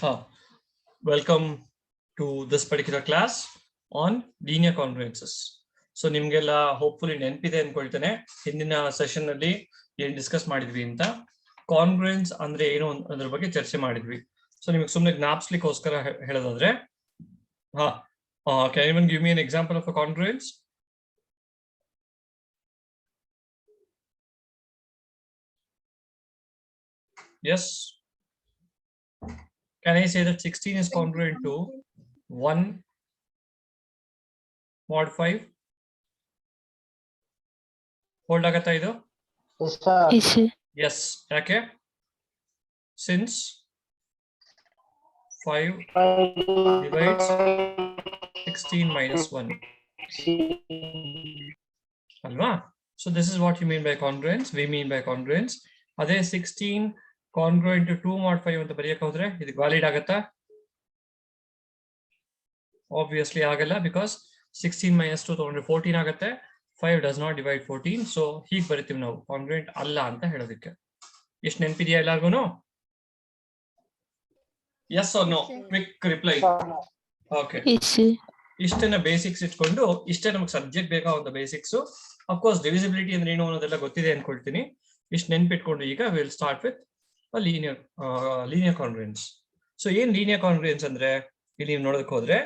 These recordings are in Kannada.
Welcome to this particular class on linear congruences. So ನಿಮಗೆಲ್ಲ ಹೋಪ್ಫುಲಿ ನೆನಪಿದೆ ಅನ್ಕೊಳ್ತೇನೆ. ಹಿಂದಿನ ಸೆಷನ್ ಅಲ್ಲಿ ಏನ್ ಡಿಸ್ಕಸ್ ಮಾಡಿದ್ವಿ ಅಂತ ಕಾನ್ಗ್ರುಯೆನ್ಸ್ ಅಂದ್ರೆ ಏನು ಅದ್ರ ಬಗ್ಗೆ ಚರ್ಚೆ ಮಾಡಿದ್ವಿ. ಸೊ ನಿಮಗೆ ಸುಮ್ಮನೆ ಜ್ಞಾಪಿಸ್ಲಿಕ್ಕೋಸ್ಕರ ಹೇಳೋದಾದ್ರೆ can anyone give me an example of a congruence? Yes. Can I say that 16 is congruent to 1 mod 5? Hold agata idu? Yes. Okay. Since 5 divides 16 minus 1. Alva? So this is what you mean by congruence. We mean by congruence. Are there 16 congruent to 2 mod 5 ಅಂತ ಬರೆಯಕ್ಕೆ ಹೋದ್ರೆ ಇದಕ್ಕೆ ವ್ಯಾಲಿಡ್ ಆಗುತ್ತಾ? Obviously ಆಗಲ್ಲ, because 16 minus 2 ತಗೊಂಡ್ರೆ 14 ಆಗುತ್ತೆ. 5 does not divide 14. So ಹೀಗೆ ಬರಿತೀವಿ ನಾವು congruent ಅಲ್ಲ ಅಂತ ಹೇಳೋದಕ್ಕೆ. ಎಷ್ಟು ನೆನಪಿದೆಯಾ ಎಲ್ಲರಿಗೂ? Yes or no? Quick reply. Okay. ಇಷ್ಟನ್ನ ಬೇಸಿಕ್ಸ್ ಇಟ್ಕೊಂಡು ಇಷ್ಟೇ ನಮಗೆ ಸಬ್ಜೆಕ್ಟ್ ಬೇಕಾದ ಬೇಸಿಕ್ಸ್. ಅಫ್ಕೋರ್ಸ್ ಡಿವಿಸಿಬಿಲಿಟಿ ಅಂದ್ರೆ ಏನು ಅನ್ನೋದೆಲ್ಲ ಗೊತ್ತಿದೆ ಅನ್ಕೊಳ್ತೀನಿ. ಇಷ್ಟು ನೆನ್ಪಿಟ್ಕೊಂಡು ಈಗ will start with linear congruence. So in linear congruence andre ಇಲ್ಲಿ ನೀವು ನೋಡೋದಕ್ಕೆ ಹೋದ್ರೆ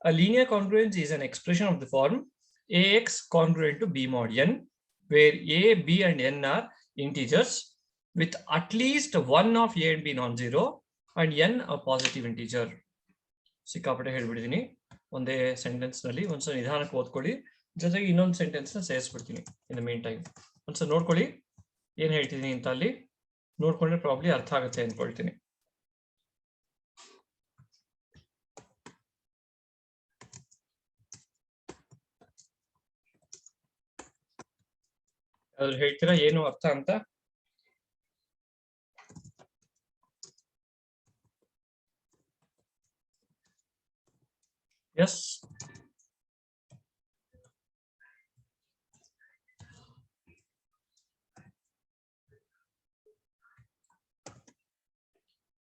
a linear congruence is an expression of the form ax congruent to b mod n, where a, b and n are integers with at least one of a and b non-zero and n a positive integer. ಸಿಕ್ಕಾಪಟ್ಟೆ ಹೇಳ್ಬಿಟ್ಟಿದ್ದೀನಿ ಒಂದೇ ಸೆಂಟೆನ್ಸ್ ನಲ್ಲಿ. ಒಂದ್ಸಲ ನಿಧಾನಕ್ಕೆ ಓದ್ಕೊಳ್ಳಿ, ಜೊತೆಗೆ ಇನ್ನೊಂದು ಸೆಂಟೆನ್ಸ್ ನ ಸೇರಿಸ್ಬಿಡ್ತೀನಿ ಇನ್ ದ ಮೇನ್ ಟೈಮ್. ಒಂದ್ಸಲ ನೋಡ್ಕೊಳ್ಳಿ ಏನ್ ಹೇಳ್ತಿದ್ದೀನಿ ಅಂತ. ಅಲ್ಲಿ ನೋಡ್ಕೊಂಡ್ರೆ ಪ್ರಾಬ್ಲಿ ಅರ್ಥ ಆಗುತ್ತೆ ಅನ್ಕೊಳ್ತೀನಿ. ಅದ್ರ ಹೇಳ್ತೀರಾ ಏನು ಅರ್ಥ ಅಂತ? ಎಸ್,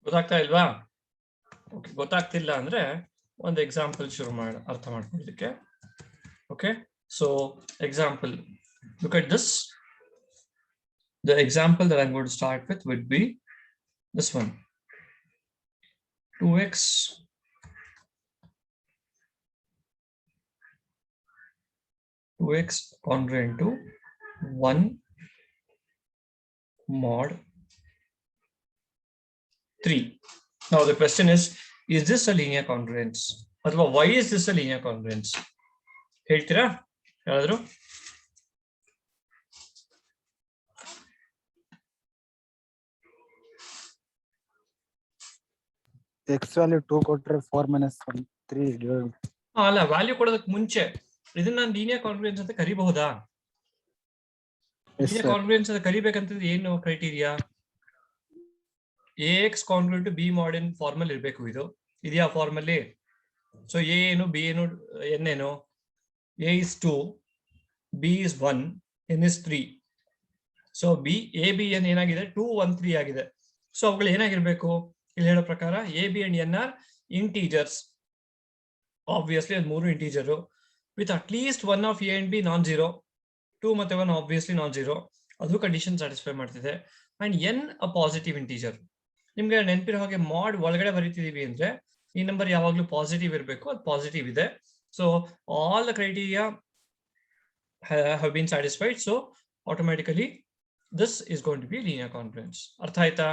ಗೊತ್ತಾಗ್ತಾ ಇಲ್ವಾ? ಓಕೆ, ಗೊತ್ತಾಗ್ತಿಲ್ಲ ಅಂದ್ರೆ ಒಂದು ಎಕ್ಸಾಂಪಲ್ ಶುರು ಅರ್ಥ ಮಾಡ್ಕೊಳ್ಳೋದಕ್ಕೆ. Okay, so example, look at this. The example that I'm going to start with would be this one. 2x congruent to 1 mod 3. Now the question is this a linear congruence? Or why is this a linear congruence? ಹೇಳ್ತೀರಾ ಯಾರಾದ್ರೂ? x value 2 ಕೊಟ್ರೆ 4 minus 1 3 ಅಲ್ಲ, ವ್ಯಾಲ್ಯೂ ಕೊಡೋದಕ್ಕೆ ಮುಂಚೆ ಇದನ್ನ ನಾನು ಲೀನಿಯರ್ ಕಾನ್ಗ್ರುಯೆನ್ಸ್ ಅಂತ ಕರಿಬಹುದಾ? ಲೀನಿಯರ್ ಕಾನ್ಗ್ರುಯೆನ್ಸ್ ಅಂತ ಕರಿಬೇಕಂತಂದ್ರೆ ಏನು criteria? ax congruent to b mod n formal ಇರಬೇಕು. ಇದೆಯಾ ಫಾರ್ಮಲ್ಲಿ? ಸೊ a ಏನು, b ಏನು, n ಏನು? a is 2, b is 1, n is 3. So a b n ಏನಾಗಿದೆ? 2 1 3 ಆಗಿದೆ. ಸೊ ಅವುಗಳು ಏನಾಗಿರ್ಬೇಕು? ಇಲ್ಲಿ ಹೇಳೋ ಪ್ರಕಾರ a b and n are integers. Obviously ಅದು 3 integer with at least one of a and b non zero. 2 ಮತ್ತೆ 1 ಆಬ್ವಿಯಸ್ಲಿ ನಾನ್ ಜೀರೋ, ಅದು ಕಂಡೀಷನ್ ಸ್ಯಾಟಿಸ್ಫೈ ಮಾಡ್ತಿದೆ. And n a positive integer. ನಿಮ್ಗೆ ನೆನಪಿರೋ ಹಾಗೆ ಮಾಡ್ ಒಳಗಡೆ ಬರೀತಿದೀವಿ ಅಂದ್ರೆ ಈ ನಂಬರ್ ಯಾವಾಗ್ಲೂ ಪಾಸಿಟಿವ್ ಇರಬೇಕು, ಅದು ಪಾಸಿಟಿವ್ ಇದೆ. So all the criteria have been satisfied, so automatically this is going to be linear congruence. ಅರ್ಥ ಆಯ್ತಾ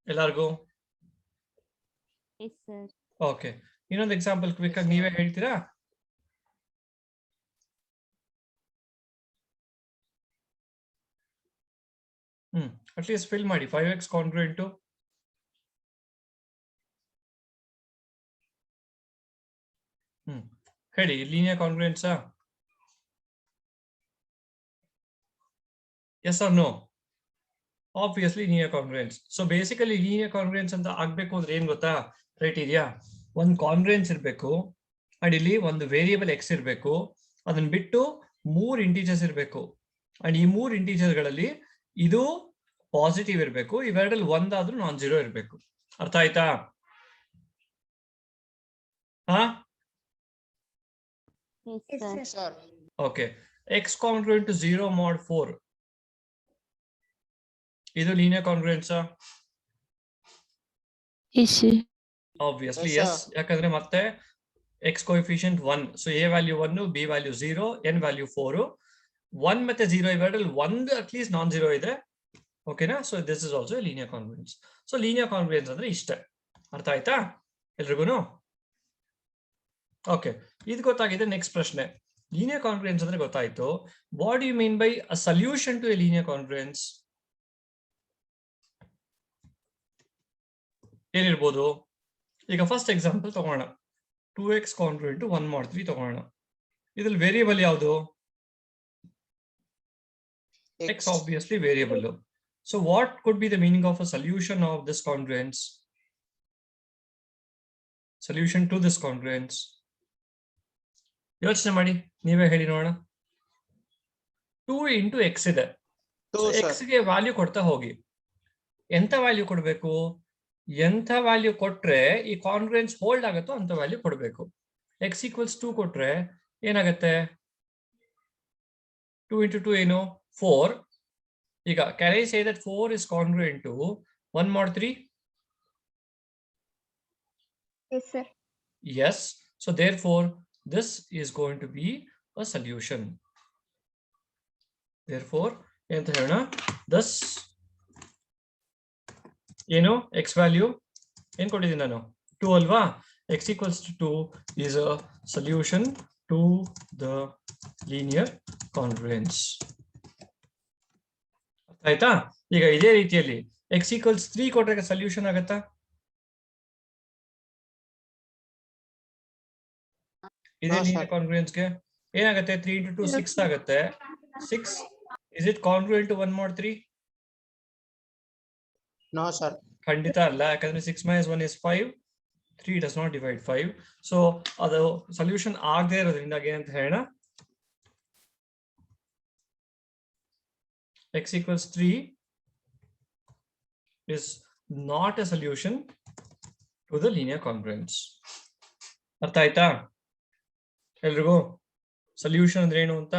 ಎಲ್ಲರಿಗೂ? Yes sir. ಓಕೆ, ಇನ್ನೊಂದು ಎಕ್ಸಾಂಪಲ್ ಕ್ವಿಕ್ ಆಗಿ ನೀವೇ ಹೇಳ್ತೀರಾ? ಅಟ್ಲೀಸ್ಟ್ ಫಿಲ್ ಮಾಡಿ. 5x congruent to ಹೇಳಿ, linear congruence? Yes or no? Obviously linear congruence. So basically linear congruence ಅಂತ ಆಗ್ಬೇಕು ಅಂದ್ರೆ ಏನ್ ಗೊತ್ತಾ ಕ್ರೈಟೀರಿಯಾ? ಒಂದು ಕಾನ್ಗ್ರುಯೆನ್ಸ್ ಇರಬೇಕು, ಅಂಡ್ ಇಲ್ಲಿ ಒಂದು ವೇರಿಯಬಲ್ x ಇರಬೇಕು, ಅದನ್ನ ಬಿಟ್ಟು 3 ಇಂಟೀಜರ್ಸ್ ಇರಬೇಕು. ಅಂಡ್ ಈ 3 ಇಂಟೀಜರ್ಗಳಲ್ಲಿ ಇದು ಪಾಸಿಟಿವ್ ಇರಬೇಕು, ಇವೆರಡಲ್ಲಿ ಒಂದಾದ್ರೂ ನಾನ್ ಜೀರೋ ಇರಬೇಕು. ಅರ್ಥ ಆಯ್ತಾ? ಹಾ Yes, sir. sir. Okay, x congruent to 0 mod 4. ಇದು linear congruence Yes, sir. obviously Yes, yes sir. ಯಾಕಂದ್ರೆ ಮತ್ತೆ x coefficient 1, so a value 1, b value 0, n value 4, 1 ಮತ್ತೆ 0 ಇವೆರಡರಲ್ಲಿ ಒಂದು at least ನಾನ್ ಝೀರೋ ಇದೆ. ಓಕೆನಾ? So this is also linear congruence. So linear congruence ಅಂದ್ರೆ ಇಷ್ಟೇ. ಅರ್ಥ ಆಯ್ತಾ ಎಲ್ರಿಗೂ? ಓಕೆ, ಇದು ಗೊತ್ತಾಗಿದೆ. ನೆಕ್ಸ್ಟ್ ಪ್ರಶ್ನೆ, linear congruence ಅಂದ್ರೆ ಗೊತ್ತಾಯ್ತು. What you mean by a solution to a linear congruence? ಏನಿರ್ಬೋದು? ಈಗ ಫಸ್ಟ್ ಎಕ್ಸಾಂಪಲ್ ತಗೋಣ. 2x congruent to 1 mod 3 ತಗೋಣ. ಇದ್ರಲ್ಲಿ ವೇರಿಯಬಲ್ ಯಾವುದು? X obviously variable. So what could be the meaning of a solution of this congruence? Solution to this congruence. ಯೋಚನೆ ಮಾಡಿ, ನೀವೇ ಹೇಳಿ ನೋಡೋಣ. 2 into x ಇದೆ. So x ಗೆ ವ್ಯಾಲ್ಯೂ ಕೊಡ್ತಾ ಹೋಗಿ. ಎಂತ ವ್ಯಾಲ್ಯೂ ಕೊಡಬೇಕು? ಎಂತ ವ್ಯಾಲ್ಯೂ ಕೊಟ್ರೆ ಈ ಕಾನ್ಗ್ರುಯೆನ್ಸ್ ಹೋಲ್ಡ್ ಆಗುತ್ತೋ ಅಂತ ವ್ಯಾಲ್ಯೂ ಕೊಡಬೇಕು. x equals 2 ಕೊಟ್ರೆ ಏನಾಗುತ್ತೆ? 2 into 2 ಏನು? 4. ಈಗ can I say that 4 is congruent to 1 mod 3? Yes, sir. Yes. So therefore, this is going to be a solution. Therefore, ಎಂತ ಹೇಳೋಣ? Thus, ಏನು x value ಏನು ಕೊಟ್ಟಿದ್ದೀನಿ ನಾನು? 2 ಅಲ್ವಾ? x equals to 2 is a solution to the linear congruence. ಆಯ್ತಾ? ಈಗ ಇದೇ ರೀತಿಯಲ್ಲಿ x equals 3 ಕೊಟ್ರೆ ಸೊಲ್ಯೂಷನ್ ಆಗತ್ತಾ? ಇದೇ linear congruence ಗೆ ಏನಾಗುತ್ತೆ? 3 into 2 6 ಆಗುತ್ತೆ. 6 is it congruent to 1 mod 3? No, sir. ಖಂಡಿತ ಅಲ್ಲ, ಯಾಕಂದ್ರೆ 6 minus 1 is 5. 3 does not divide 5. So ಅದು ಸೊಲ್ಯೂಷನ್ ಆಗದೆ ಇರೋದ್ರಿಂದ ಏನಂತ ಹೇಳೋಣ? x equals 3 is not a solution to the linear congruence. ಅರ್ಥ ಆಯ್ತಾ ಎಲ್ರಿಗೂ? ಸೊಲ್ಯೂಷನ್ ಅಂದ್ರೆ ಏನು ಅಂತ?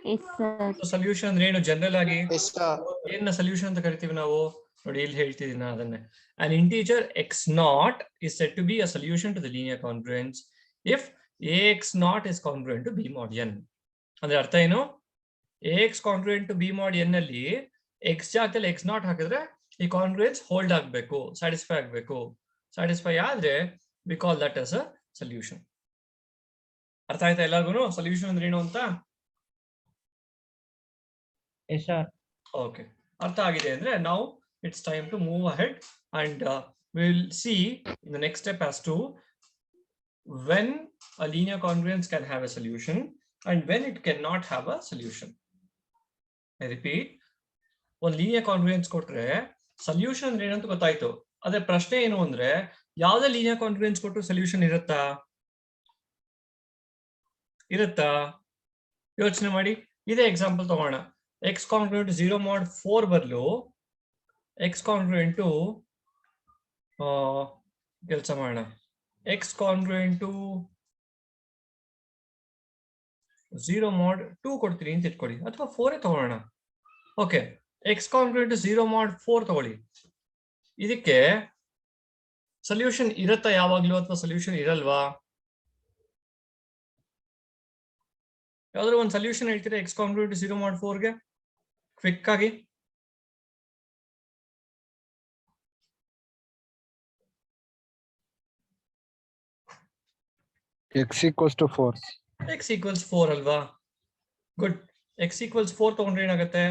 Yes, sir. ಸೊಲ್ಯೂಷನ್ ಅಂದ್ರೆ ಏನು ಜನರಲ್ ಆಗಿ? Yes, sir. ಏನ ಸೊಲ್ಯೂಷನ್ ಅಂತ ಕರಿತೀವಿ ನಾವು? ನೋಡಿ ಇಲ್ಲಿ ಹೇಳ್ತಿದ್ದೀನಿ ಅದನ್ನೇ. An integer x naught is said to be a solution to the linear congruence if ax naught is congruent to b mod n. ಅಂದ್ರೆ ಅರ್ಥ ಏನು? ax congruent to b mod n ಅಲ್ಲಿ x ಜಾಗದಲ್ಲಿ x naught ಹಾಕಿದ್ರೆ ಈ ಕಾಂಗ್ರುಯೆನ್ಸ್ ಹೋಲ್ಡ್ ಆಗಬೇಕು, ಸ್ಯಾಟಿಸ್ಫೈ ಆಗಬೇಕು. ಸ್ಯಾಟಿಸ್ಫೈ ಆದ್ರೆ we call that as a solution. ಅರ್ಥ ಆಯ್ತಾ ಎಲ್ಲರಿಗೂ ಸೊಲ್ಯೂಷನ್ ಅಂದ್ರೆ ಏನು ಅಂತ? Yes, sir. Okay, ಅರ್ಥ ಆಗಿದೆ ಅಂದ್ರೆ now it's time to move ahead and we will see in the next step as to when a linear congruence can have a solution and when it cannot have a solution. I repeat, ಒಂದು linear congruence ಕೊಟ್ರೆ ಸೊಲ್ಯೂಷನ್ ಅಂದ್ರೆ ಏನಂತ ಗೊತ್ತಾಯ್ತು. ಅದೇ ಪ್ರಶ್ನೆ ಏನು ಅಂದ್ರೆ ಯಾವ್ದೇ linear congruence ಕೊಟ್ಟು ಸೊಲ್ಯೂಷನ್ ಇರುತ್ತಾ? ಯೋಚನೆ ಮಾಡಿ. ಇದೇ ಎಕ್ಸಾಂಪಲ್ ತಗೋಣ. x congruent to 0 mod 4 ಬದಲು x congruent to ಕೆಲಸ ಮಾಡೋಣ. x congruent to 0 mod 2 ಕೊಡ್ತೀನಿ ಅಂತ ಇಟ್ಕೊಳ್ಳಿ, ಅಥವಾ 4 ತಗೊಳ್ಳೋಣ. Okay, x congruent to 0 mod 4 ತಗೊಳ್ಳಿ. ಇದಕ್ಕೆ ಸೊಲ್ಯೂಷನ್ ಇರುತ್ತಾ ಯಾವಾಗ್ಲೂ ಅಥವಾ ಸೊಲ್ಯೂಷನ್ ಇರಲ್ವಾ? ಯಾವ್ದಾದ್ರು ಒಂದು ಸೊಲ್ಯೂಷನ್ ಹೇಳ್ತೀರಾ x congruent to 0 mod 4 ಗೆ ಕ್ವಿಕ್ ಆಗಿ? x equals to 4. x equals 4 ಅಲ್ವಾ? ಗುಡ್. x equals 4 ತಗೊಂಡ್ರೆ ಏನಾಗುತ್ತೆ?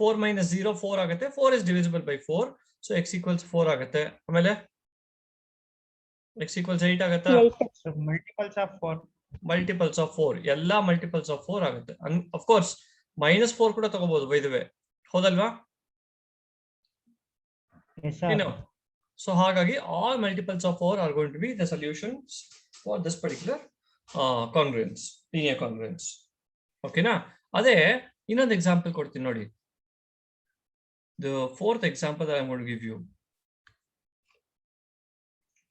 4 minus 0 4 ಆಗುತ್ತೆ. 4 is divisible by 4, so x equals 4 ಆಗುತ್ತೆ. ಆಮೇಲೆ x equals 8 ಆಗುತ್ತಾ? So multiples of 4. Multiples of 4, ಎಲ್ಲಾ ಮಲ್ಟಿಪಲ್ಸ್ ಆಫ್ 4 ಆಗುತ್ತೆ. ಆಫ್ ಕೋರ್ಸ್ -4 ಕೂಡ ತಗೋಬಹುದು ಬೈ ದ ವೇ, ಹೌದಲ್ವಾ? Yes, sir. ಸೊ ಹಾಗಾಗಿ all multiples of 4 are going to be the solutions for this particular congruence, linear congruence. ಓಕೆನಾ? ಅದೇ ಇನ್ನೊಂದು ಎಕ್ಸಾಂಪಲ್ ಕೊಡ್ತೀನಿ ನೋಡಿ. The fourth example that I'm going to give you.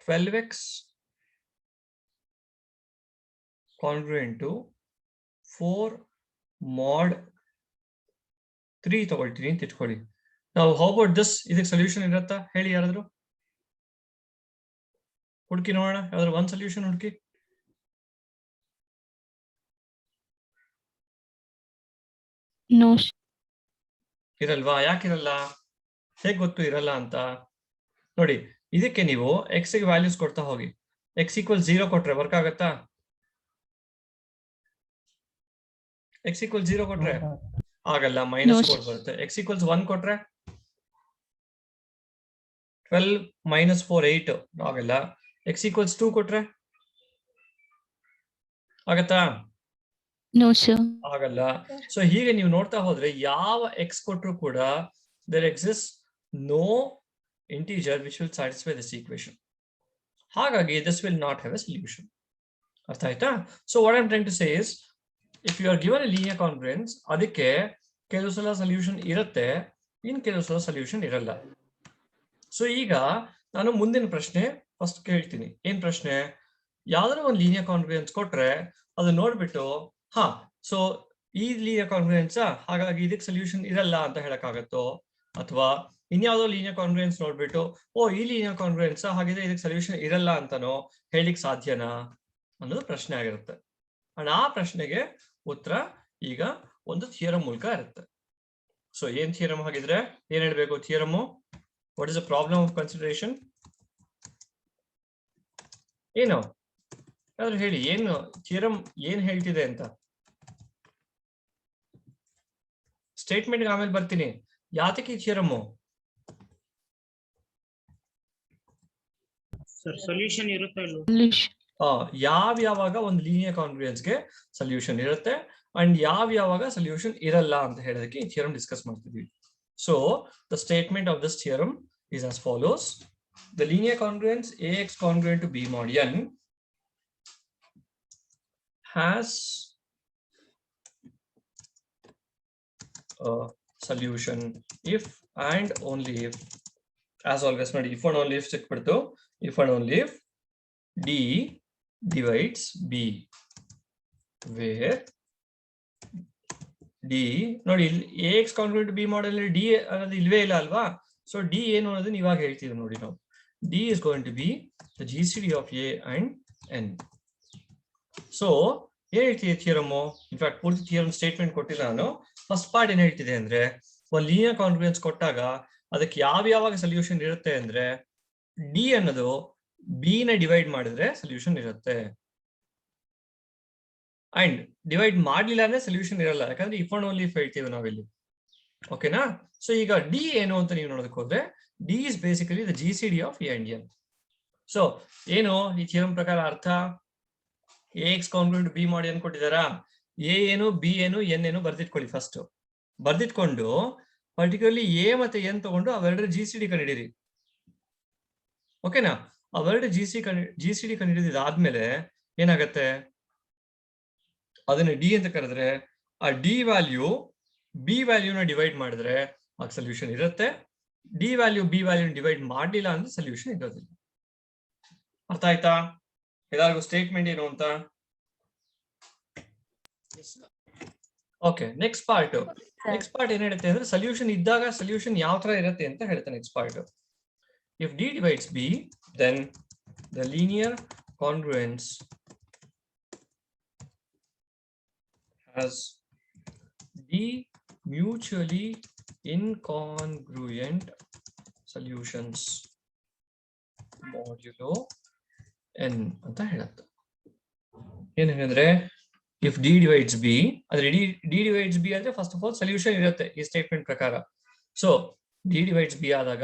12x congruent to 4 mod 3 ತಗೊಳ್ತೀನಿ ಅಂತ ಇಟ್ಕೊಳ್ಳಿ. ನಾವು ಹೌ ಅಬೌಟ್ ದಿಸ್, ಇದಕ್ಕೆ ಸೊಲ್ಯೂಷನ್ ಇರತ್ತಾ ಹೇಳಿ ಯಾರಾದ್ರು? ಹುಡುಕಿ ನೋಡೋಣ, ಯಾವ್ದಾದ್ರು ಒಂದು ಸೊಲ್ಯೂಷನ್ ಹುಡುಕಿ. No. ಇರಲ್ವಾ? ಯಾಕಿರಲ್ಲ? ಹೇಗೆ ಗೊತ್ತು ಇರಲ್ಲ ಅಂತ? ನೋಡಿ, ಇದಕ್ಕೆ ನೀವು ಎಕ್ಸ್ ಗೆ ವ್ಯಾಲ್ಯೂಸ್ ಕೊಡ್ತಾ ಹೋಗಿ. ಎಕ್ಸ್ ಈಕ್ವಲ್ 0 ಕೊಟ್ರೆ ವರ್ಕ್ ಆಗತ್ತಾ? ಎಕ್ಸ್ ಈಕ್ವಲ್ 0 ಕೊಟ್ರೆ ಆಗಲ್ಲ, -4 ಬರುತ್ತೆ. ಎಕ್ಸ್ ಈಕ್ವಲ್ಸ್ 1 ಕೊಟ್ರೆ 12 - 4 8 ಆಗಲ್ಲ. ಎಕ್ಸ್ ಈಕ್ವಲ್ಸ್ 2 ಕೊಟ್ರೆ ಆಗತ್ತಾ? No, sir. ಆಗಲ್ಲ. ಸೊ ಹೀಗೆ ನೀವು ನೋಡ್ತಾ ಹೋದ್ರೆ ಯಾವ ಎಕ್ಸ್ ಕೊಟ್ಟರು ಕೂಡ there exists no integer which will satisfy this equation. ಹಾಗಾಗಿ this will not have a solution. ಅರ್ಥ ಆಯ್ತಾ? So what I'm trying to say is, if you are given a linear congruence, ಅದಕ್ಕೆ ಕೆಲವು ಸಲ ಸೊಲ್ಯೂಷನ್ ಇರುತ್ತೆ, ಇನ್ ಕೆಲವು ಸಲ ಸೊಲ್ಯೂಷನ್ ಇರಲ್ಲ. ಸೊ ಈಗ ನಾನು ಮುಂದಿನ ಪ್ರಶ್ನೆ ಫಸ್ಟ್ ಕೇಳ್ತೀನಿ. ಏನ್ ಪ್ರಶ್ನೆ? ಯಾವ್ದಾದ್ರು ಒಂದು ಲೀನಿಯರ್ ಕಾನ್ಗ್ರುಯೆನ್ಸ್ ಕೊಟ್ರೆ ಅದು ನೋಡ್ಬಿಟ್ಟು ಸೊ ಈ ಲೀನಿಯರ್ ಕಾನ್ಗ್ರುಯೆನ್ಸ್ ಹಾಗಾಗಿ ಇದಕ್ಕೆ ಸೊಲ್ಯೂಷನ್ ಇರಲ್ಲ ಅಂತ ಹೇಳಕ್ಕಾಗತ್ತೋ, ಅಥವಾ ಇನ್ಯಾವುದೋ ಲೀನಿಯರ್ ಕಾನ್ಗ್ರುಯೆನ್ಸ್ ನೋಡ್ಬಿಟ್ಟು ಈ ಲೀನಿಯರ್ ಕಾನ್ಗ್ರುಯೆನ್ಸ್ ಹಾಗಿದ್ರೆ ಇದಕ್ಕೆ ಸೊಲ್ಯೂಷನ್ ಇರಲ್ಲ ಅಂತಾನೋ ಹೇಳಿಕ್ ಸಾಧ್ಯನಾ ಅನ್ನೋದು ಪ್ರಶ್ನೆ ಆಗಿರುತ್ತೆ. ಅಂಡ್ ಆ ಪ್ರಶ್ನೆಗೆ ಉತ್ತರ ಈಗ ಒಂದು ಥಿಯರಮ್ ಮೂಲಕ ಇರುತ್ತೆ. ಸೊ ಏನ್ ಥಿಯರಮ್ ಹಾಗಿದ್ರೆ? ಏನ್ ಹೇಳ್ಬೇಕು theorem? What is the problem of consideration? ಏನು ಯಾರು ಹೇಳಿ, ಏನು ಥಿಯರಮ್ ಏನ್ ಹೇಳ್ತಿದೆ ಅಂತ? ಸ್ಟೇಟ್ಮೆಂಟ್ ಆಮೇಲೆ ಬರ್ತೀನಿ. ಯಾತಕ್ಕೆ ಥಿಯರಮ್? ಸರ್ ಸೊಲ್ಯೂಷನ್ ಇರುತ್ತೆ ಅಲ್ವಾ? Solution. ಯಾವಾಗ ಒಂದು ಲೀನಿಯರ್ ಕಾನ್ಗ್ರುಯೆನ್ಸ್ಗೆ ಸೊಲ್ಯೂಷನ್ ಇರುತ್ತೆ ಅಂಡ್ ಯಾವಾಗ ಸೊಲ್ಯೂಷನ್ ಇರಲ್ಲ ಅಂತ ಹೇಳೋದಕ್ಕೆ ಈ ಥಿಯರಮ್ ಡಿಸ್ಕಸ್ ಮಾಡ್ತಿದ್ವಿ. So the statement of this theorem is as follows: the linear congruence ax congruent to b mod n has a solution if and only if, as always ನೋಡಿ, if and only if ಸಿಕ್ಬಿಡ್ತು, if and only if d divides b, where d ನೋಡಿ ax congruent to b mod n d ಅನ್ನೋದು ಇಲ್ವೇ ಇಲ್ಲ ಅಲ್ವಾ? ಸೊ ಡಿ ಏನು ಅನ್ನೋದನ್ನ ಇವಾಗ ಹೇಳ್ತೀವಿ ನೋಡಿ ನಾವು. D is going to be the GCD of A and N. So ಏನ್ ಹೇಳ್ತಿದೆ ಥಿಯರಮ್? ಇನ್ಫ್ಯಾಕ್ಟ್ ಪೂರ್ತಿ ಥಿಯರಮ್ ಸ್ಟೇಟ್ಮೆಂಟ್ ಕೊಟ್ಟಿಲ್ಲ ನಾನು. ಫಸ್ಟ್ ಪಾರ್ಟ್ ಏನ್ ಹೇಳ್ತಿದೆ ಅಂದ್ರೆ, ಒಂದು ಲೀನಿಯರ್ ಕಾನ್ಗ್ರುಯೆನ್ಸ್ ಕೊಟ್ಟಾಗ ಅದಕ್ಕೆ ಯಾವಾಗ ಸೊಲ್ಯೂಷನ್ ಇರುತ್ತೆ ಅಂದ್ರೆ, ಡಿ ಅನ್ನೋದು ಬಿ ನ ಡಿವೈಡ್ ಮಾಡಿದ್ರೆ ಸೊಲ್ಯೂಷನ್ ಇರುತ್ತೆ, ಅಂಡ್ ಡಿವೈಡ್ ಮಾಡ್ಲಿಲ್ಲ ಅಂದ್ರೆ ಸೊಲ್ಯೂಷನ್ ಇರಲ್ಲ. ಯಾಕಂದ್ರೆ ಇಫ್ ಅಂಡ್ ಓನ್ಲಿ ಇಫ್ ಹೇಳ್ತೀವಿ ನಾವಿಲ್ಲಿ. ಓಕೆನಾ? ಸೊ ಈಗ ಡಿ ಏನು ಅಂತ ನೀವು ನೋಡೋದಕ್ಕೆ ಹೋದ್ರೆ, D is basically the GCD of A and N. So ಏನು ಈ ಥಿಯರಮ್ ಪ್ರಕಾರ ಅರ್ಥ? ax congruent to b mod n ಕೊಟ್ಟಿದಾರಾ? ಎ ಏನು, ಬಿ ಏನು, ಎನ್ ಏನು ಬರ್ದಿಟ್ಕೊಳ್ಳಿ. ಫಸ್ಟ್ ಬರ್ದಿಟ್ಕೊಂಡು ಪರ್ಟಿಕ್ಯುಲರ್ಲಿ ಎ ಮತ್ತೆ ಎನ್ ತಗೊಂಡು ಅವೆರಡರ GCD ಕಂಡಿಡಿರಿ. ಓಕೆನಾ? ಅವೆರಡು GCD ಕಂಡಿಡಿದಾದ್ಮೇಲೆ ಏನಾಗತ್ತೆ, ಅದನ್ನ ಡಿ ಅಂತ ಕರೆದ್ರೆ ಆ ಡಿ ವ್ಯಾಲ್ಯೂ ಬಿ ವ್ಯಾಲ್ಯೂನ ಡಿವೈಡ್ ಮಾಡಿದ್ರೆ ಆಗ ಸೊಲ್ಯೂಷನ್ ಇರುತ್ತೆ. D value B value divide ಮಾಡಲಿಲ್ಲ ಅಂದ್ರೆ ಸೊಲ್ಯೂಷನ್ ಇರೋದಿಲ್ಲ. ಅರ್ಥ ಆಯ್ತಾ ಎಲ್ಲರಿಗೂ ಸ್ಟೇಟ್ಮೆಂಟ್ ಏನು ಅಂತ? ಓಕೆ, ನೆಕ್ಸ್ಟ್ ಪಾರ್ಟ್ ಏನ್ ಹೇಳುತ್ತೆ ಅಂದ್ರೆ, ಸೊಲ್ಯೂಷನ್ ಇದ್ದಾಗ ಸೊಲ್ಯೂಷನ್ ಯಾವ ತರ ಇರುತ್ತೆ ಅಂತ ಹೇಳ್ತಾರೆ next part. If d divides b, then the linear congruence has d mutually incongruent solutions modulo n ಅಂತ ಹೇಳುತ್ತೆ. ಏನಂದ್ರೆ ಇಫ್ ಡಿ ಡಿವೈಡ್ಸ್ ಬಿ, ಅಂದ್ರೆ ಡಿ ಡಿವೈಡ್ಸ್ ಬಿ ಅಂದ್ರೆ ಫಸ್ಟ್ ಆಫ್ ಆಲ್ ಸೊಲ್ಯೂಷನ್ ಇರುತ್ತೆ ಈ ಸ್ಟೇಟ್ಮೆಂಟ್ ಪ್ರಕಾರ. ಸೊ ಡಿ ಡಿವೈಡ್ಸ್ ಬಿ ಆದಾಗ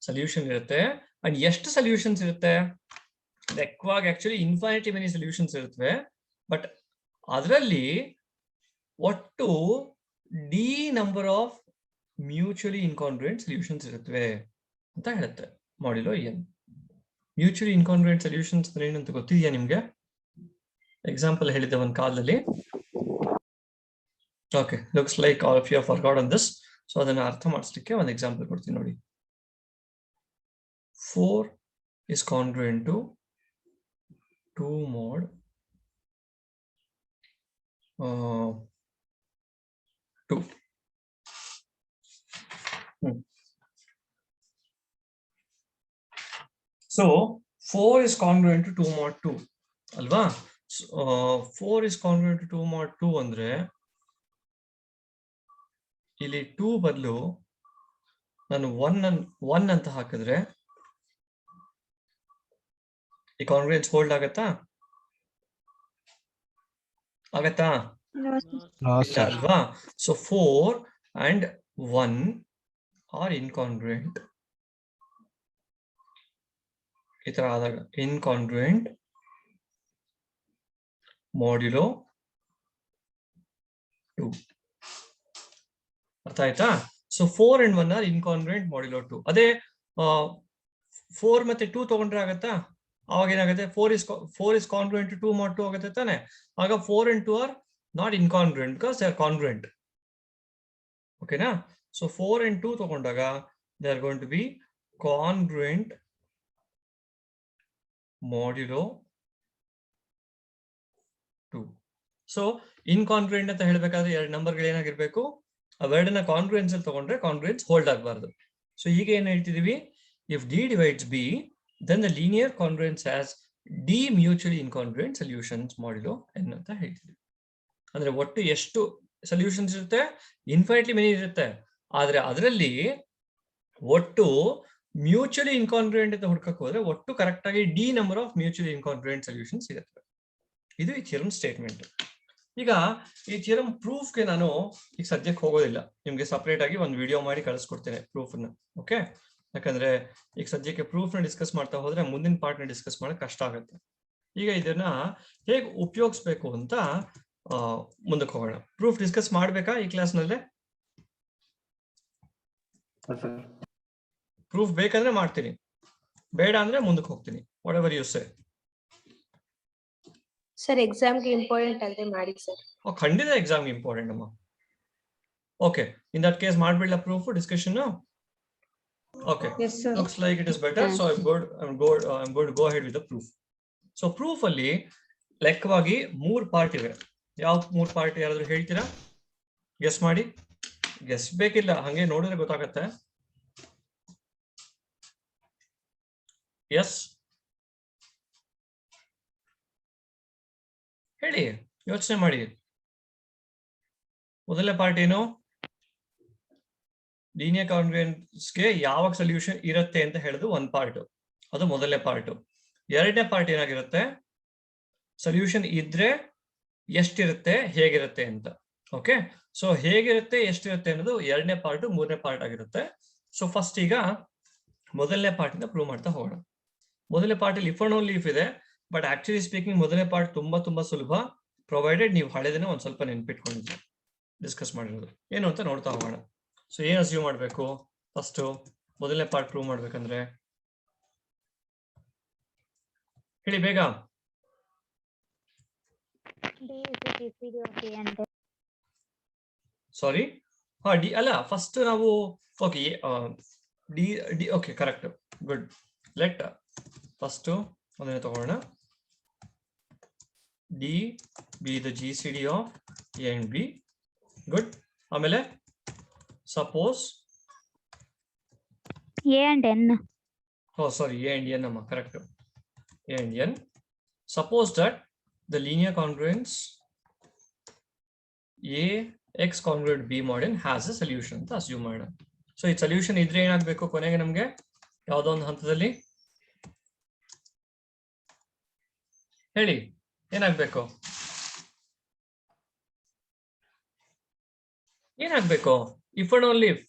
ಸೊಲ್ಯೂಷನ್ ಇರುತ್ತೆ. ಅಂಡ್ ಎಷ್ಟು ಸೊಲ್ಯೂಷನ್ಸ್ ಇರುತ್ತೆ? ಲೆಕ್ಕವಾಗಿ ಆಕ್ಚುಲಿ ಇನ್ಫೈನಿಟಿ ಮೆನಿ ಸೊಲ್ಯೂಷನ್ಸ್ ಇರುತ್ತವೆ, ಬಟ್ ಅದರಲ್ಲಿ ಒಟ್ಟು d number of mutually incongruent solutions ಇರುತ್ತವೆ ಅಂತ ಹೇಳುತ್ತೆ modulo n. Mutually incongruent solutions ಅಂದ್ರೆ ಏನಂತ ಗೊತ್ತಿದೆಯಾ ನಿಮ್ಗೆ? ಎಕ್ಸಾಂಪಲ್ ಹೇಳಿದ್ದೆ ಒಂದು ಕಾಲದಲ್ಲಿ. Okay, looks like all of you have forgotten this. So ಅದನ್ನ ಅರ್ಥ ಮಾಡಿಸ್ಲಿಕ್ಕೆ ಒಂದು ಎಕ್ಸಾಂಪಲ್ ಕೊಡ್ತೀನಿ ನೋಡಿ. 4 is congruent to 2 mod 2. So 4 is congruent to 2 mod 2 alva. 4 is congruent to 2 mod 2 andre ಇಲ್ಲಿ 2 ಬದಲು ನಾನು 1 ಅಂತ ಹಾಕಿದ್ರೆ ಈ ಕಾಂಗ್ರುಯೆನ್ಸ್ ಹೋಲ್ಡ್ ಆಗತ್ತಾ? No, sir. ಅಲ್ವಾ? So 4 and 1 are incongruent. ಈ ತರ ಆದಾಗ incongruent modulo 2. ಅರ್ಥ ಆಯ್ತಾ? So 4 and 1 are incongruent modulo 2. ಅದೇ 4 ಮತ್ತೆ 2 ತಗೊಂಡ್ರೆ ಆಗತ್ತಾ? ಅವಾಗ ಏನಾಗುತ್ತೆ? 4 is congruent to 2 mod 2 ಆಗುತ್ತೆ ತಾನೆ? ಆಗ 4 and 2 are not incongruent because they are congruent. ಓಕೆನಾ? ಸೊ 4 and 2 ತಗೊಂಡಾಗ they are going to be congruent modulo 2. So incongruent ಅಂತ ಹೇಳ್ಬೇಕಾದ್ರೆ ಎರಡು ನಂಬರ್ಗಳು ಏನಾಗಿರ್ಬೇಕು? ಅವೆರಡನ್ನ ಕಾಂಗ್ರುಯೆನ್ಸ್ ಅಲ್ಲಿ ತಗೊಂಡ್ರೆ ಕಾಂಗ್ರುಯೆನ್ಸ್ ಹೋಲ್ಡ್ ಆಗಬಾರ್ದು. ಸೊ ಈಗ ಏನ್ ಹೇಳ್ತಿದೀವಿ? If d divides b then the linear congruence has d mutually incongruent solutions modulo n ಅಂತ ಹೇಳ್ತೀವಿ. ಅಂದ್ರೆ ಒಟ್ಟು ಎಷ್ಟು ಸೊಲ್ಯೂಷನ್ಸ್ ಇರುತ್ತೆ? ಇನ್ಫೈನಿಟ್ಲಿ ಮೆನಿ ಇರುತ್ತೆ. ಆದ್ರೆ ಅದರಲ್ಲಿ ಒಟ್ಟು ಮ್ಯೂಚುವಲಿ ಇನ್ಕಾಂಗ್ರುಯೆಂಟ್ ಅಂತ ಹುಡ್ಕಕ್ಕೆ ಹೋದ್ರೆ ಒಟ್ಟು ಕರೆಕ್ಟ್ ಆಗಿ d number of mutually incongruent solutions ಇರುತ್ತೆ. ಇದು ಈ ಥಿಯರಮ್ ಸ್ಟೇಟ್ಮೆಂಟ್. ಈಗ ಈ ಥಿಯರಮ್ ಪ್ರೂಫ್ಗೆ ನಾನು ಈಗ ಸದ್ಯಕ್ಕೆ ಹೋಗೋದಿಲ್ಲ, ನಿಮ್ಗೆ ಸಪರೇಟ್ ಆಗಿ ಒಂದು ವಿಡಿಯೋ ಮಾಡಿ ಕಳಿಸ್ಕೊಡ್ತೇನೆ ಪ್ರೂಫ್ನ. ಓಕೆ, ಯಾಕಂದ್ರೆ ಈಗ ಸದ್ಯಕ್ಕೆ ಪ್ರೂಫ್ ನ ಡಿಸ್ಕಸ್ ಮಾಡ್ತಾ ಹೋದ್ರೆ ಮುಂದಿನ ಪಾರ್ಟ್ ನ ಡಿಸ್ಕಸ್ ಮಾಡಕ್ ಕಷ್ಟ ಆಗುತ್ತೆ. ಈಗ ಇದನ್ನ ಹೇಗೆ ಉಪಯೋಗಿಸ್ಬೇಕು ಅಂತ ಮುಂದಕ್ಕೆ ಹೋಗೋಣ. ಪ್ರೂಫ್ ಡಿಸ್ಕಸ್ ಮಾಡ್ಬೇಕಾ ಈ ಕ್ಲಾಸ್ ನಲ್ಲೇ? ಪ್ರೂಫ್ ಬೇಕಂದ್ರೆ ಮಾಡ್ತೀನಿ, ಬೇಡ ಅಂದ್ರೆ ಮುಂದಕ್ಕೆ ಹೋಗ್ತೀನಿ. Whatever you say. Sir ಎಕ್ಸಾಮ್ಗೆ ಇಂಪಾರ್ಟೆಂಟ್ ಅಂದ್ರೆ ಮಾಡಿ ಸರ್. ಖಂಡಿತ ಎಕ್ಸಾಮ್ಗೆ ಇಂಪಾರ್ಟೆಂಟ್ ಅಮ್ಮ. ಓಕೆ, ಇನ್ ದಟ್ ಕೇಸ್ ಮಾಡ್ಬಿಡ್ಲಾ proof discussion? Okay, yes, sir. Looks like it is better. So I'm going to go ahead with the proof. So proof ಅಲ್ಲಿ ಲೆಕ್ಕವಾಗಿ 3 ಪಾರ್ಟ್ ಇವೆ. ಯಾವ 3 ಪಾರ್ಟ್ ಯಾರಾದ್ರೂ ಹೇಳ್ತೀರಾ? ಗೆಸ್ ಮಾಡಿ. ಗೆಸ್ ಬೇಕಿಲ್ಲ, ಹಂಗೆ ನೋಡಿದ್ರೆ ಗೊತ್ತಾಗತ್ತೆ. ಎಸ್ ಹೇಳಿ, ಯೋಚನೆ ಮಾಡಿ. ಮೊದಲನೇ ಪಾರ್ಟ್ ಏನು? ಲೀನಿಯರ್ ಕಾಂಗ್ರುಯೆನ್ಸ್ಗೆ ಯಾವಾಗ ಸೊಲ್ಯೂಷನ್ ಇರುತ್ತೆ ಅಂತ ಹೇಳೋದು ಒಂದು ಪಾರ್ಟ್, ಅದು ಮೊದಲನೇ ಪಾರ್ಟ್. ಎರಡನೇ ಪಾರ್ಟ್ ಏನಾಗಿರುತ್ತೆ? ಸೊಲ್ಯೂಷನ್ ಇದ್ರೆ ಎಷ್ಟಿರುತ್ತೆ, ಹೇಗಿರುತ್ತೆ ಅಂತ. ಓಕೆ, ಸೊ ಹೇಗಿರುತ್ತೆ, ಎಷ್ಟಿರುತ್ತೆ ಅನ್ನೋದು ಎರಡನೇ ಪಾರ್ಟ್, ಮೂರನೇ ಪಾರ್ಟ್ ಆಗಿರುತ್ತೆ. ಸೊ ಫಸ್ಟ್ ಈಗ ಮೊದಲನೇ ಪಾರ್ಟ್ ಇಂದ ಪ್ರೂವ್ ಮಾಡ್ತಾ ಹೋಗೋಣ. ಮೊದಲನೇ ಪಾರ್ಟ್ ಅಲ್ಲಿ ಇಫ್ ಅಂಡ್ ಓನ್ಲಿ ಇಫ್ ಇದೆ, ಬಟ್ ಆಕ್ಚುಲಿ ಸ್ಪೀಕಿಂಗ್ ಮೊದಲನೇ ಪಾರ್ಟ್ ತುಂಬಾ ಸುಲಭ, ಪ್ರೊವೈಡೆಡ್ ನೀವು ಹಳೆದನ್ನ ಒಂದ್ ಸ್ವಲ್ಪ ನೆನ್ಪಿಟ್ಕೊಂಡಿದ್ರಿ ಡಿಸ್ಕಸ್ ಮಾಡಿರೋದು. ಏನು ಅಂತ ನೋಡ್ತಾ ಹೋಗೋಣ. ಸೊ ಏನ್ ಅಸ್ಯೂಮ್ ಮಾಡ್ಬೇಕು? ಫಸ್ಟ್ ಮೊದಲನೇ ಪಾರ್ಟ್ ಪ್ರೂವ್ ಮಾಡ್ಬೇಕಂದ್ರೆ ಹೇಳಿ ಬೇಗ. ಸಾರಿ, ಡಿ ಅಲ್ಲ, ಫಸ್ಟ್ ನಾವು okay D D okay correct, good. Let first ಅದನ್ನೇ ತಗೋಣ. D B the G C D of A and B. Good. ಆಮೇಲೆ suppose A and N. Oh, sorry, A and N, correct. A and N. Suppose that the linear congruence A x congruent B mod n has a solution ಅಂತ assume ಮಾಡೋಣ. ಸೊ ಈ ಸೊಲ್ಯೂಷನ್ ಇದ್ರೆ ಏನಾಗಬೇಕು ಕೊನೆಗೆ ನಮ್ಗೆ ಯಾವುದೋ ಒಂದು ಹಂತದಲ್ಲಿ? ಹೇಳಿ, ಏನಾಗಬೇಕು? ಏನಾಗಬೇಕು? If and only if.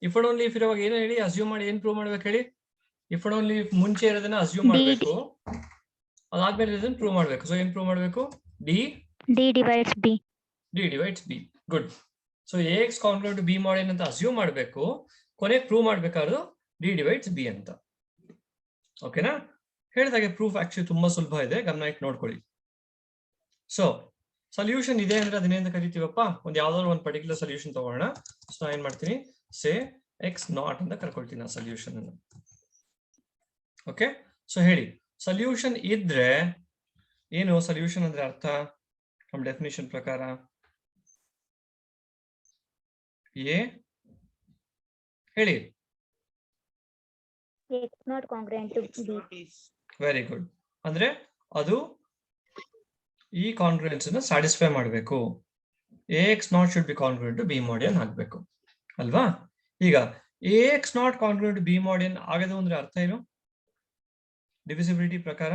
If and only if ಇರುವಾಗ ಏನು ಹೇಳಿ, ಅಸ್ಯೂಮ್ ಮಾಡಿ ಏನ್ ಪ್ರೂವ್ ಮಾಡ್ಬೇಕು ಹೇಳಿ? ಇಫ್ ಅಂಡ್ ಓನ್ಲಿ ಇಫ್ ಮುಂಚೆ ಇರೋದನ್ನ ಅಸ್ಯೂಮ್ ಮಾಡಬೇಕು, ಅದಾದ್ಮೇಲೆ ಇದನ್ನ ಪ್ರೂವ್ ಮಾಡ್ಬೇಕು. ಸೊ ಏನ್ ಪ್ರೂವ್ ಮಾಡ್ಬೇಕು? D divides B. D divides B. Good. So A X congruent to B ಮಾಡಿ ಅಂತ ಅಸ್ಯೂಮ್ ಮಾಡಬೇಕು, ಕೊನೆಗೆ ಪ್ರೂವ್ ಮಾಡ್ಬೇಕಾದ್ರು ಡಿ ಡಿವೈಡ್ಸ್ ಬಿ ಅಂತ. ಓಕೆನಾ? ಹೇಳಿದಾಗೆ ಪ್ರೂಫ್ ಆಕ್ಚುಲಿ ತುಂಬಾ ಸುಲಭ ಇದೆ, ಗಮನ ಇಟ್ಟು ನೋಡ್ಕೊಳ್ಳಿ. ಸೊ ಸೊಲ್ಯೂಷನ್ ಇದೆ ಅಂದ್ರೆ ಅದನ್ನೇಂತ ಕರಿತೀವಪ್ಪ? ಒಂದು ಯಾವ್ದಾದ್ರು ಒಂದು ಪರ್ಟಿಕ್ಯುಲರ್ ಸೊಲ್ಯೂಷನ್ ತಗೋಣ. ಸೊ ಏನ್ ಮಾಡ್ತೀನಿ, ಸೇ ಎಕ್ಸ್ ನಾಟ್ ಅಂತ ಕರ್ಕೊಳ್ತೀನಿ ಆ ಸೊಲ್ಯೂಷನ್ ಅನ್ನು. ಓಕೆ, ಸೊ ಹೇಳಿ, ಸೊಲ್ಯೂಷನ್ ಇದ್ರೆ ಏನು? ಸೊಲ್ಯೂಷನ್ ಅಂದ್ರೆ ಅರ್ಥ ನಮ್ಮ ಡೆಫಿನಿಷನ್ ಪ್ರಕಾರ ಎ ಹೇಳಿ. X not congruent to B. Very good. ಅಂದ್ರೆ ಅದು ಈ ಕಾನ್ಗ್ರುಯೆನ್ಸ್ ಅನ್ನು ಸ್ಯಾಟಿಸ್ಫೈ ಮಾಡಬೇಕು. AX naught should be congruent to B mod n ಆಗಬೇಕು ಅಲ್ವಾ? ಈಗ AX naught congruent to B mod n ಆಗದು ಅಂದ್ರೆ ಅರ್ಥ ಏನು? ಡಿವಿಸಿಬಿಲಿಟಿ ಪ್ರಕಾರ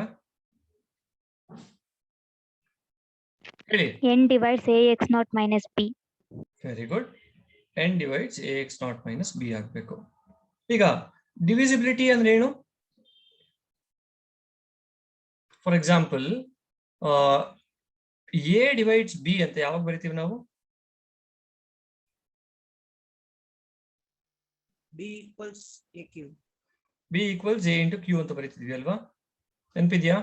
ಹೇಳಿ. N divides AX not minus B. Very good. n divides AX naught minus B ಆಗಬೇಕು. ಈಗ ಡಿವಿಸಿಬಿಲಿಟಿ ಅಂದ್ರೆ ಏನು? For example A divides B ಅಂತ ಯಾವಾಗ ಬರಿತೀವಿ ನಾವು? B equals AQ. B equals A into Q ಅಂತ ಬರೀತಿದ್ವಿ ಅಲ್ವಾ? ನೆನಪಿದ್ಯಾ?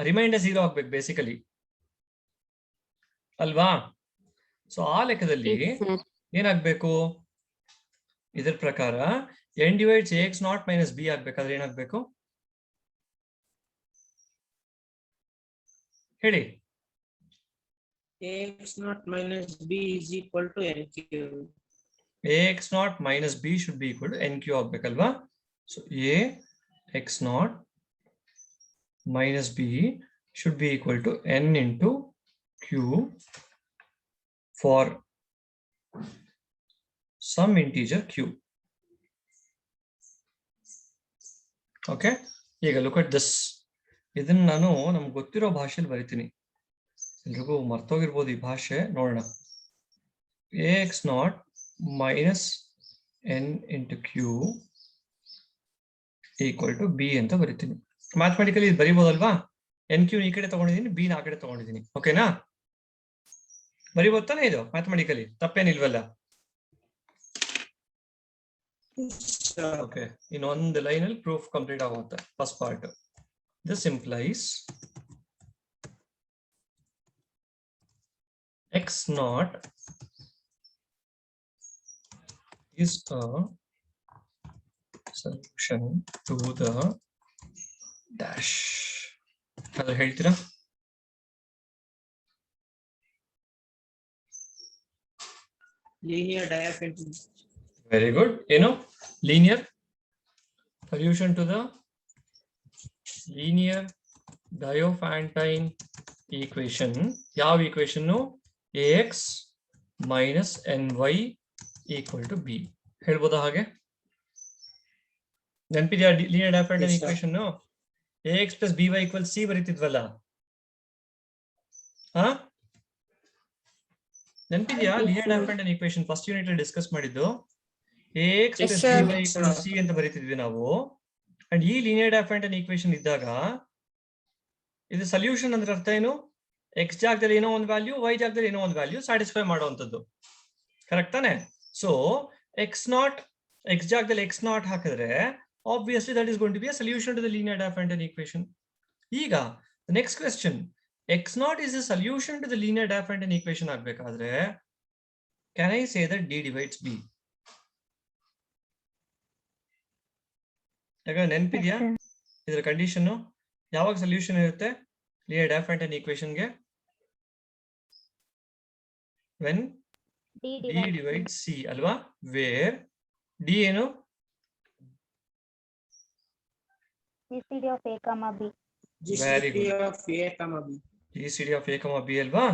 ರಿಮೈಂಡರ್ 0 ಆಗ್ಬೇಕು ಬೇಸಿಕಲಿ ಅಲ್ವಾ? ಸೊ ಆ ಲೆಕ್ಕದಲ್ಲಿ ಏನಾಗ್ಬೇಕು? ಇದರ ಪ್ರಕಾರ n divides AX naught minus B ಆಗ್ಬೇಕಾದ್ರೆ ಏನಾಗ್ಬೇಕು ಹೇಳಿ? AX naught minus B is equal to NQ. AX naught minus B should be equal to NQ ಆಗ್ಬೇಕಲ್ವಾ? So AX naught minus B should be equal to N into Q for some integer Q. Okay, ಈಗ look at this. ಇದನ್ನ ನಾನು ನಮ್ಗೆ ಗೊತ್ತಿರೋ ಭಾಷೆಯಲ್ಲಿ ಬರಿತೀನಿ. ಎಲ್ರಿಗೂ ಮರ್ತೋಗಿರ್ಬೋದು ಈ ಭಾಷೆ, ನೋಡೋಣ. AX not minus N into Q equal to B ಅಂತ ಬರಿತೀನಿ. ಮ್ಯಾಥಮೆಟಿಕಲಿ ಇದು ಬರಿಬೋದಲ್ವಾ? NQ ಈ ಕಡೆ ತಗೊಂಡಿದ್ದೀನಿ, B ನ ಆ ಕಡೆ ತಗೊಂಡಿದ್ದೀನಿ. ಓಕೆನಾ? ಬರಿಬೋದು ತಾನೆ ಇದು ಮ್ಯಾಥಮೆಟಿಕಲಿ? ತಪ್ಪೇನಿಲ್ವಲ್ಲ? ಓಕೆ, ಇನ್ನೊಂದು ಲೈನಲ್ಲಿ ಪ್ರೂಫ್ ಕಂಪ್ಲೀಟ್ ಆಗುತ್ತೆ first part. This implies X naught is a solution to the dash. ಅದು ಹೇಳ್ತೀರಾ? Linear Diophantine. Very good. ಏನು? Linear solution to the linear Diophantine equation. ಯಾವ equation? AX minus NY equal to B. ಹೇಳ್ಬೋದಾ ಹಾಗೆ? ನೆನಪಿದ್ಯಾ linear Diophantine equation? AX plus BY equals C ಬರೀತಿದ್ವಲ್ಲ? ಹಾ, ನೆನಪಿದ್ಯಾ? linear Diophantine equation first unit ಅಲ್ಲಿ ಡಿಸ್ಕಸ್ ಮಾಡಿದ್ದು. AX plus BY equals C ಅಂತ ಬರೀತಿದ್ವಿ ನಾವು. ಅಂಡ್ ಈ ಲೀನಿಯರ್ ಡೈಫ್ಯಾಂಟೈನ್ ಈಕ್ವೇಶನ್ ಇದ್ದಾಗ ಇದು ಸೊಲ್ಯೂಷನ್ ಅಂದ್ರೆ ಅರ್ಥ ಏನು? ಎಕ್ಸ್ ಜಾಗದಲ್ಲಿ ಏನೋ ಒಂದು ವ್ಯಾಲ್ಯೂ, ವೈ ಜಾಗದಲ್ಲಿ ಏನೋ ಒಂದು ವ್ಯಾಲ್ಯೂ ಸ್ಯಾಟಿಸ್ಫೈ ಮಾಡುವಂಥದ್ದು. ಕರೆಕ್ಟ್ ತಾನೆ? ಸೊ ಎಕ್ಸ್ ನಾಟ್, ಎಕ್ಸ್ ಜಾಗದಲ್ಲಿ ಎಕ್ಸ್ ನಾಟ್ ಹಾಕಿದ್ರೆ obviously that is going to be a solution to the linear Diophantine equation. ಈಗ next question, x naught is a solution to the linear Diophantine equation ಆಗ್ಬೇಕಾದ್ರೆ can I say that d divides b? ಯಾಕಂದ್ರೆ ನೆನಪಿದ್ಯಾ ಇದರ ಕಂಡೀಷನ್? ಯಾವಾಗ ಸೊಲ್ಯೂಷನ್ ಇರುತ್ತೆ ಲೀನಿಯರ್ ಡೈಫ್ಯಾಂಟೈನ್ ಈಕ್ವೇಶನ್ಗೆ? ವೆನ್ D divides C ಅಲ್ವಾ? ವೇರ್ D ಏನು? GCD of A comma B. Very good. GCD of A comma B. GCD of A comma B ಅಲ್ವಾ?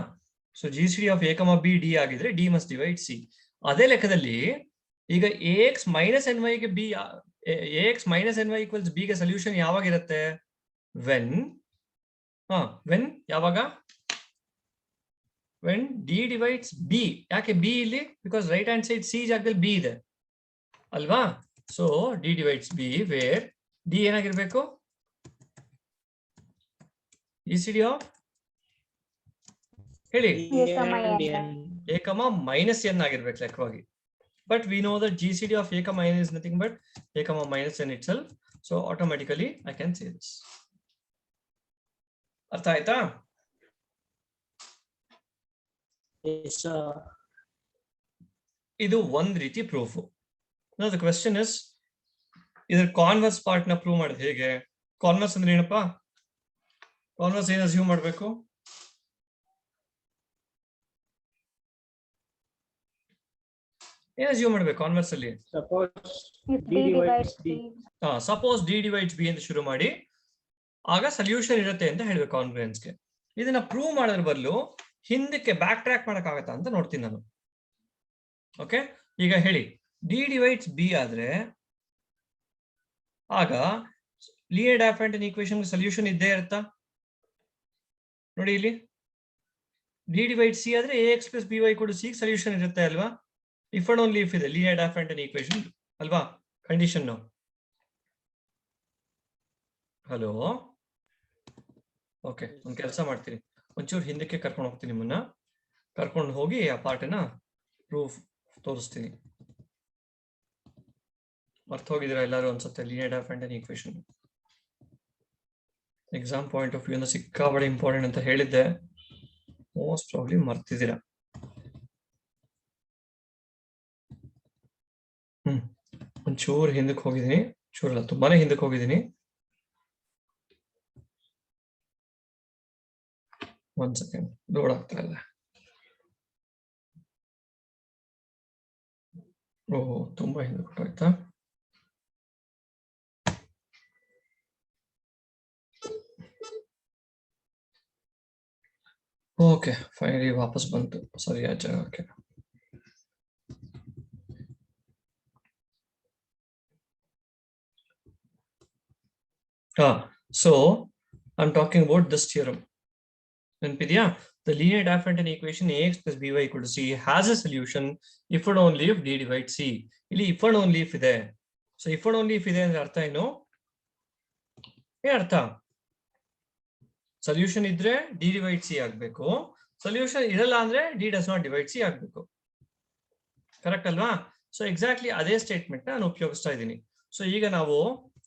So GCD of A comma B D ಆಗಿದ್ರೆ D must divide C. ಅದೇ ಲೆಕ್ಕದಲ್ಲಿ ಈಗ AX minus NY ಗೆ B, AX minus NY equals B ಗೆ ಸೊಲ್ಯೂಷನ್ ಯಾವಾಗ ಇರುತ್ತೆ? ವೆನ್ ಯಾವಾಗ? When D divides B. ಯಾಕೆ B ಇಲ್ಲಿ? Because right hand side C ಜಾಗದಲ್ಲಿ B ಇದೆ ಅಲ್ವಾ? So D divides B where D ಏನಾಗಿರ್ಬೇಕು? GCD of ಹೇಳಿ? A comma minus N ಆಗಿರ್ಬೇಕು ಲೆಕ್ಕವಾಗಿ. But we know that GCD of A comma N is nothing but A comma minus N itself. So automatically I can say this. ಅರ್ಥ ಆಯ್ತಾ? Yes, sir. ಇದು ಒಂದ್ ರೀತಿ proof. Now the question is, ಇದರ ಕಾನ್ವರ್ಸ್ ಪಾರ್ಟ್ ನ ಪ್ರೂವ್ ಮಾಡೋದು ಹೇಗೆ? ಕಾನ್ವರ್ಸ್ ಅಂದ್ರೆ ಏನಪ್ಪ? ಕಾನ್ವರ್ಸ್ ಏನು ಅಸ್ಯೂಮ್ ಮಾಡ್ಬೇಕು? ಏನ್ ಅಸ್ಯೂಮ್ ಮಾಡ್ಬೇಕು ಕಾನ್ವರ್ಸ್ ಅಲ್ಲಿ? Suppose If D D divides D. B. Suppose D divides B ಅಂತ ಶುರು ಮಾಡಿ ಆಗ ಸೊಲ್ಯೂಷನ್ ಇರುತ್ತೆ ಅಂತ ಹೇಳ್ಬೇಕು ಕಾನ್ಫಿಡೆನ್ಸ್ಗೆ. ಇದನ್ನ ಪ್ರೂವ್ ಮಾಡೋದ್ರ ಬದಲು ಹಿಂದಕ್ಕೆ ಬ್ಯಾಕ್ ಟ್ರ್ಯಾಕ್ ಮಾಡಕ್ಕಾಗತ್ತಾ ಅಂತ ನೋಡ್ತೀನಿ ನಾನು. ಓಕೆ, ಈಗ ಹೇಳಿ ಡಿ ಡಿವೈಡ್ಸ್ ಬಿ ಆದ್ರೆ ಆಗ ಲೀನಿಯರ್ ಡಿಫರೆಂಟ್ ಈಕ್ವೇಶನ್ ಸೊಲ್ಯೂಷನ್ ಇದ್ದೇ ಇರುತ್ತಾ? ನೋಡಿ ಇಲ್ಲಿ ಡಿ ಡಿವೈಡ್ ಸಿ ಆದ್ರೆ A X plus B Y ಕೂಡ ಸಿ ಸೊಲ್ಯೂಷನ್ ಇರುತ್ತೆ ಅಲ್ವಾ? ಇಫ್ ಅಂಡ್ ಓನ್ಲಿ ಇಫ್ ಇದೆ ಲೀನಿಯರ್ ಡಿಫರೆಂಟ್ ಈಕ್ವೇಶನ್ ಅಲ್ವಾ ಕಂಡೀಷನ್. ಹಲೋ, ಓಕೆ, ಒಂದು ಕೆಲಸ ಮಾಡ್ತೀನಿ, ಒಂಚೂರು ಹಿಂದಕ್ಕೆ ಕರ್ಕೊಂಡು ಹೋಗ್ತೀನಿ, ನಿಮ್ಮನ್ನ ಕರ್ಕೊಂಡು ಹೋಗಿ ಆ ಪಾರ್ಟನ್ನ ಪ್ರೂಫ್ ತೋರಿಸ್ತೀನಿ. ಮರ್ತು ಹೋಗಿದ್ದೀರಾ ಎಲ್ಲರೂ ಅನ್ಸುತ್ತೆ linear different equation. Exam point of view ಇಂದ ಸಿಕ್ಕಾಬಡೆ ಇಂಪಾರ್ಟೆಂಟ್ ಅಂತ ಹೇಳಿದ್ದೆ, ಮೋಸ್ಟ್ ಪ್ರಾಬ್ಲಿ ಮರ್ತಿದ್ದೀರಾ. ಒಂಚೂರು ಹಿಂದಕ್ಕೆ ಹೋಗಿದ್ದೀನಿ, ಚೂರಲ್ಲ ತುಂಬಾನೇ ಹಿಂದಕ್ಕೆ ಹೋಗಿದ್ದೀನಿ. ಒಂದ್ ಸೆಕೆಂಡ್, ಲೋಡ್ ಆಗ್ತಾ ಇಲ್ಲ. ಓಹೋ, ತುಂಬಾ ಹಿಂದೆ ಕೊಟ್ಟೋಯ್ತಾ? ಓಕೆ, ಫೈನಲಿ ವಾಪಸ್ ಬಂತು ಸರಿಯಾದ ಜಾಗಕ್ಕೆ. So I'm talking about this theorem. ನೆನಪಿದ್ಯಾ? The linear differential equation ax plus by equal to c has a solution if and only if d divides c. ಇಲ್ಲಿ if and only if ಇದೆ. So if and only if ಇದೆ ಅಂದ್ರೆ ಅರ್ಥ ಏನು? ಏನ್ ಅರ್ಥ? ಸೊಲ್ಯೂಷನ್ ಇದ್ರೆ d divide c ಆಗ್ಬೇಕು, ಸೊಲ್ಯೂಷನ್ ಇರಲ್ಲ ಅಂದ್ರೆ d does not divide c ಆಗ್ಬೇಕು. ಕರೆಕ್ಟ್ ಅಲ್ವಾ? ಸೊ ಎಕ್ಸಾಕ್ಟ್ಲಿ ಅದೇ ಸ್ಟೇಟ್ಮೆಂಟ್ ನಾನು ಉಪಯೋಗಿಸ್ತಾ ಇದ್ದೀನಿ. ಸೊ ಈಗ ನಾವು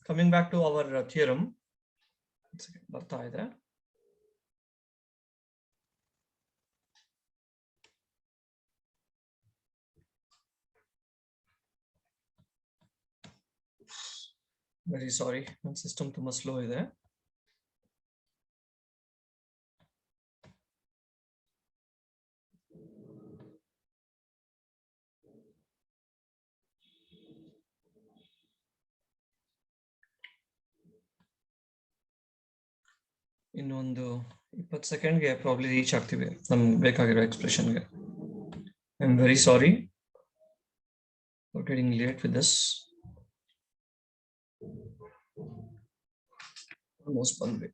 coming back to our theorem, ಬರ್ತಾ ಇದೆ. ವೆರಿ ಸಾರಿ, ನನ್ನ ಸಿಸ್ಟಮ್ ತುಂಬಾ ಸ್ಲೋ ಇದೆ. ಇನ್ನೊಂದು 20 ಸೆಕೆಂಡ್ಗೆ ಪ್ರಾಬ್ಲಿ ರೀಚ್ ಆಗ್ತೀವಿ ನಮ್ಗೆ ಬೇಕಾಗಿರೋ ಎಕ್ಸ್ಪ್ರೆಷನ್ಗೆ. I am very sorry for getting late with this. Almost ಬಂದ್ವಿ.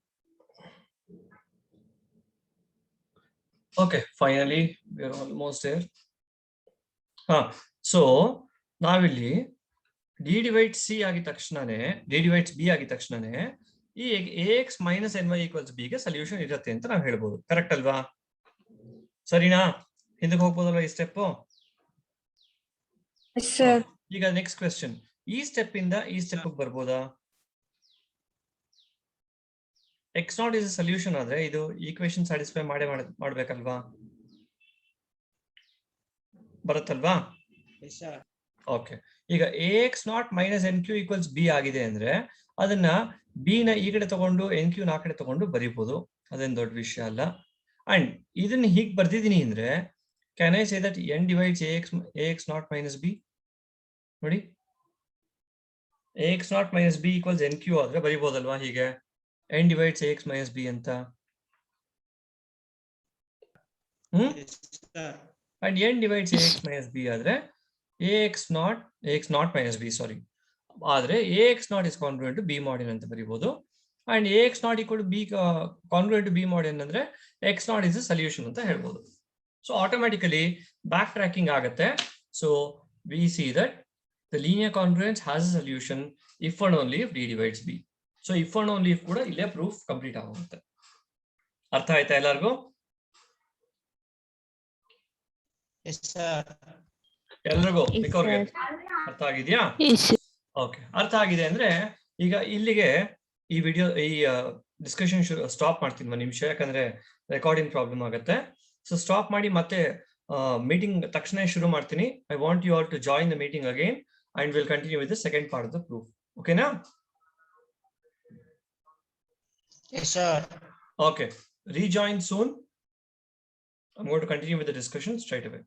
Okay, finally we are almost there. So ನಾವಿಲ್ಲಿ ಡಿ ಡಿವೈಡ್ ಸಿ ಆಗಿದ ತಕ್ಷಣನೇ, ಡಿ ಡಿವೈಡ್ಸ್ ಬಿ ಆಗಿದ ತಕ್ಷಣನೇ ಈ ax minus n y equals b ಗೆ ಸೊಲ್ಯೂಷನ್ ಇರುತ್ತೆ ಅಂತ ನಾವು ಹೇಳ್ಬೋದು. ಕರೆಕ್ಟ್ ಅಲ್ವಾ? ಸರಿನಾ? ಹಿಂದಕ್ಕೆ ಹೋಗ್ಬೋದಲ್ವಾ ಈ ಸ್ಟೆಪ್? ಈಗ ನೆಕ್ಸ್ಟ್ ಕ್ವೆಶ್ಚನ್, ಈ ಸ್ಟೆಪ್ ಇಂದ ಈ ಸ್ಟೆಪ್ ಬರ್ಬೋದಾ? ಎಕ್ಸ್ ನಾಟ್ ಇಸ್ ಸೊಲ್ಯೂಷನ್ ಆದ್ರೆ ಇದು ಈಕ್ವೇಶನ್ ಸ್ಯಾಟಿಸ್ಫೈ ಮಾಡ್ಬೇಕಲ್ವಾ? ಬರುತ್ತಲ್ವಾ? ಓಕೆ, ಈಗ ax not minus n q equals b ಆಗಿದೆ ಅಂದ್ರೆ ಅದನ್ನ ಬಿ ನ ಈ ಕಡೆ ತಗೊಂಡು ಎನ್ ಕ್ಯೂ ನ ಆ ಕಡೆ ತಗೊಂಡು ಬರೀಬಹುದು, ಅದೇನ್ ದೊಡ್ಡ ವಿಷಯ ಅಲ್ಲ. ಅಂಡ್ ಇದನ್ನ ಹೀಗೆ ಬರ್ದಿದ್ದೀನಿ ಅಂದ್ರೆ can I say that n divides ax not minus b? ನೋಡಿ, ax not minus b equals n q ಆದ್ರೆ ಬರೀಬಹುದಲ್ವಾ ಹೀಗೆ, n divides ax minus b ಅಂತ. And n divides ax minus b ಆದ್ರೆ ax not minus b ಸಾರಿ ಆದ್ರೆ ax not is congruent to b mod n ಅಂತ ಬರೀಬಹುದು. and ax not equal to b congruent to b mod n ಅಂದ್ರೆ x not is a solution ಅಂತ ಹೇಳ್ಬೋದು. ಸೊ ಆಟೋಮ್ಯಾಟಿಕಲಿ ಬ್ಯಾಕ್ ಟ್ರ್ಯಾಕಿಂಗ್ ಆಗುತ್ತೆ. So we see that the linear congruence has a solution if and only if d divides b. So if and only if ಕೂಡ ಇಲ್ಲೇ ಪ್ರೂಫ್ ಕಂಪ್ಲೀಟ್ ಆಗುತ್ತೆ. ಅರ್ಥ ಆಯ್ತಾ ಎಲ್ಲರಿಗೂ? ಎಲ್ರಿಗೂ ಅರ್ಥ ಆಗಿದ್ಯಾ? ಓಕೆ, ಅರ್ಥ ಆಗಿದೆ ಅಂದ್ರೆ ಈಗ ಇಲ್ಲಿಗೆ ಈ ವಿಡಿಯೋ ಈ ಡಿಸ್ಕಷನ್ ಸ್ಟಾಪ್ ಮಾಡ್ತೀನಿ ಒಂದು ನಿಮಿಷ, ಯಾಕಂದ್ರೆ ರೆಕಾರ್ಡಿಂಗ್ ಪ್ರಾಬ್ಲಮ್ ಆಗುತ್ತೆ. ಸೊ ಸ್ಟಾಪ್ ಮಾಡಿ ಮತ್ತೆ ಮೀಟಿಂಗ್ ತಕ್ಷಣ ಶುರು ಮಾಡ್ತೀನಿ. I want you all to join the meeting again and will continue with the second part of the proof. ಓಕೆನಾ? Yes, sir. Okay. Rejoin soon. I'm going to continue with the discussion straight away.